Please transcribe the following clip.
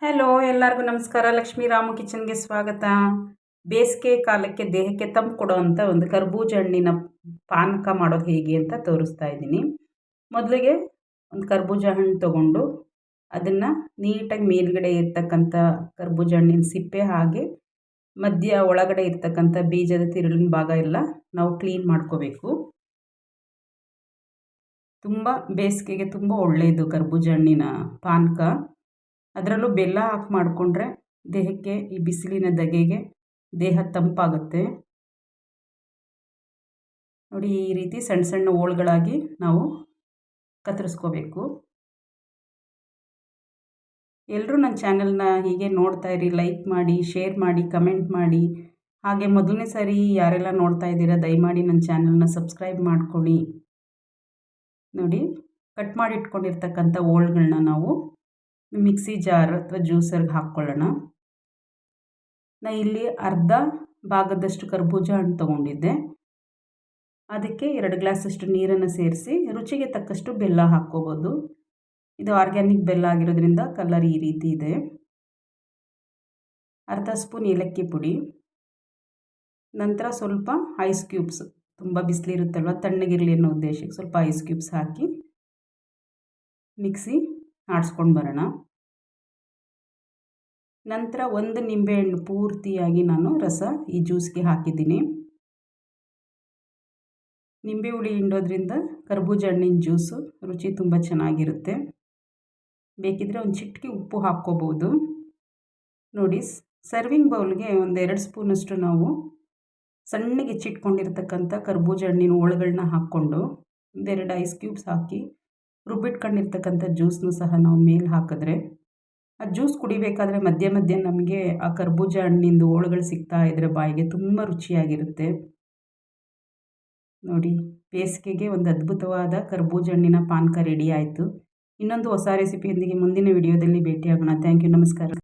Hello ಎಲ್ಲರಿಗೂ ನಮಸ್ಕಾರ. ಲಕ್ಷ್ಮೀ ರಾಮು ಕಿಚನ್ಗೆ ಸ್ವಾಗತ. ಬೇಸಿಗೆ ಕಾಲಕ್ಕೆ ದೇಹಕ್ಕೆ ತಂಪು ಕೊಡೋವಂಥ ಒಂದು ಕರ್ಬೂಜ ಹಣ್ಣಿನ ಪಾನಕ ಮಾಡೋದು ಹೇಗೆ ಅಂತ ತೋರಿಸ್ತಾ ಇದ್ದೀನಿ. ಮೊದಲಿಗೆ ಒಂದು ಕರ್ಬೂಜ ಹಣ್ಣು ತೊಗೊಂಡು ಅದನ್ನು ನೀಟಾಗಿ ಮೇಲ್ಗಡೆ ಇರ್ತಕ್ಕಂಥ ಕರ್ಬೂಜ ಹಣ್ಣಿನ ಸಿಪ್ಪೆ ಹಾಗೆ ಮಧ್ಯ ಒಳಗಡೆ ಇರ್ತಕ್ಕಂಥ ಬೀಜದ ತಿರುಳಿನ ಭಾಗ ಎಲ್ಲ ನಾವು ಕ್ಲೀನ್ ಮಾಡ್ಕೋಬೇಕು. ತುಂಬ ಬೇಸಿಗೆಗೆ ತುಂಬ ಒಳ್ಳೆಯದು ಕರ್ಬೂಜ ಹಣ್ಣಿನ ಪಾನಕ. ಅದರಲ್ಲೂ ಬೆಲ್ಲ ಹಾಕಿ ಮಾಡಿಕೊಂಡ್ರೆ ದೇಹಕ್ಕೆ ಈ ಬಿಸಿಲಿನ ಧಗೆಗೆ ದೇಹ ತಂಪಾಗುತ್ತೆ. ನೋಡಿ, ಈ ರೀತಿ ಸಣ್ಣ ಸಣ್ಣ ಹೋಳುಗಳಾಗಿ ನಾವು ಕತ್ತರಿಸ್ಕೋಬೇಕು. ಎಲ್ಲರೂ ನನ್ನ ಚಾನಲ್ನ ಹೀಗೆ ನೋಡ್ತಾ ಇರಿ, ಲೈಕ್ ಮಾಡಿ, ಶೇರ್ ಮಾಡಿ, ಕಮೆಂಟ್ ಮಾಡಿ. ಹಾಗೆ ಮೊದಲನೇ ಸಾರಿ ಯಾರೆಲ್ಲ ನೋಡ್ತಾ ಇದ್ದೀರಾ ದಯಮಾಡಿ ನನ್ನ ಚಾನಲ್ನ ಸಬ್ಸ್ಕ್ರೈಬ್ ಮಾಡ್ಕೊಳ್ಳಿ. ನೋಡಿ, ಕಟ್ ಮಾಡಿ ಇಟ್ಕೊಂಡಿರ್ತಕ್ಕಂಥ ಹೋಳುಗಳನ್ನ ನಾವು ಮಿಕ್ಸಿ ಜಾರ್ ಅಥವಾ ಜ್ಯೂಸರ್ಗೆ ಹಾಕ್ಕೊಳ್ಳೋಣ. ನಾನು ಇಲ್ಲಿ ಅರ್ಧ ಭಾಗದಷ್ಟು ಕರ್ಬೂಜ ಹಣ್ಣು ತೊಗೊಂಡಿದ್ದೆ. ಅದಕ್ಕೆ 2 ಗ್ಲಾಸಷ್ಟು ನೀರನ್ನು ಸೇರಿಸಿ ರುಚಿಗೆ ತಕ್ಕಷ್ಟು ಬೆಲ್ಲ ಹಾಕ್ಕೋಬೋದು. ಇದು ಆರ್ಗ್ಯಾನಿಕ್ ಬೆಲ್ಲ ಆಗಿರೋದ್ರಿಂದ ಕಲರ್ ಈ ರೀತಿ ಇದೆ. ಅರ್ಧ ಸ್ಪೂನ್ ಏಲಕ್ಕಿ ಪುಡಿ, ನಂತರ ಸ್ವಲ್ಪ ಐಸ್ ಕ್ಯೂಬ್ಸ್, ತುಂಬ ಬಿಸಿಲಿರುತ್ತಲ್ವ ತಣ್ಣಗಿರಲಿ ಅನ್ನೋ ಉದ್ದೇಶಕ್ಕೆ ಸ್ವಲ್ಪ ಐಸ್ ಕ್ಯೂಬ್ಸ್ ಹಾಕಿ ಮಿಕ್ಸಿ ಆಡಿಸ್ಕೊಂಡು ಬರೋಣ. ನಂತರ 1 ನಿಂಬೆಹಣ್ಣು ಪೂರ್ತಿಯಾಗಿ ನಾನು ರಸ ಈ ಜ್ಯೂಸ್ಗೆ ಹಾಕಿದ್ದೀನಿ. ನಿಂಬೆ ಹುಳಿ ಹಿಂಡೋದ್ರಿಂದ ಕರ್ಬೂಜ ಹಣ್ಣಿನ ಜ್ಯೂಸು ರುಚಿ ತುಂಬ ಚೆನ್ನಾಗಿರುತ್ತೆ. ಬೇಕಿದ್ದರೆ ಒಂದು ಚಿಟಿಕೆ ಉಪ್ಪು ಹಾಕ್ಕೋಬೋದು. ನೋಡಿ, ಸರ್ವಿಂಗ್ ಬೌಲ್ಗೆ 2 ಸ್ಪೂನಷ್ಟು ನಾವು ಸಣ್ಣಗೆ ಹೆಚ್ಚಿಟ್ಕೊಂಡಿರ್ತಕ್ಕಂಥ ಕರ್ಬೂಜ ಹಣ್ಣಿನ ಹೋಳುಗಳನ್ನ ಹಾಕ್ಕೊಂಡು 2 ಐಸ್ ಕ್ಯೂಬ್ಸ್ ಹಾಕಿ ರುಬ್ಬಿಟ್ಕೊಂಡಿರ್ತಕ್ಕಂಥ ಜ್ಯೂಸ್ನು ಸಹ ನಾವು ಮೇಲೆ ಹಾಕಿದ್ರೆ ಆ ಜ್ಯೂಸ್ ಕುಡಿಬೇಕಾದ್ರೆ ಮಧ್ಯೆ ಮಧ್ಯೆ ನಮಗೆ ಆ ಕರ್ಬೂಜ ಹಣ್ಣಿಂದು ಹೋಳುಗಳು ಸಿಗ್ತಾ ಇದ್ದರೆ ಬಾಯಿಗೆ ತುಂಬ ರುಚಿಯಾಗಿರುತ್ತೆ. ನೋಡಿ, ಬೇಸಿಗೆಗೆ ಒಂದು ಅದ್ಭುತವಾದ ಕರ್ಬೂಜ ಹಣ್ಣಿನ ಪಾನಕ ರೆಡಿ ಆಯಿತು. ಇನ್ನೊಂದು ಹೊಸ ರೆಸಿಪಿಯೊಂದಿಗೆ ಮುಂದಿನ ವಿಡಿಯೋದಲ್ಲಿ ಭೇಟಿಯಾಗೋಣ. Thank you. ನಮಸ್ಕಾರ.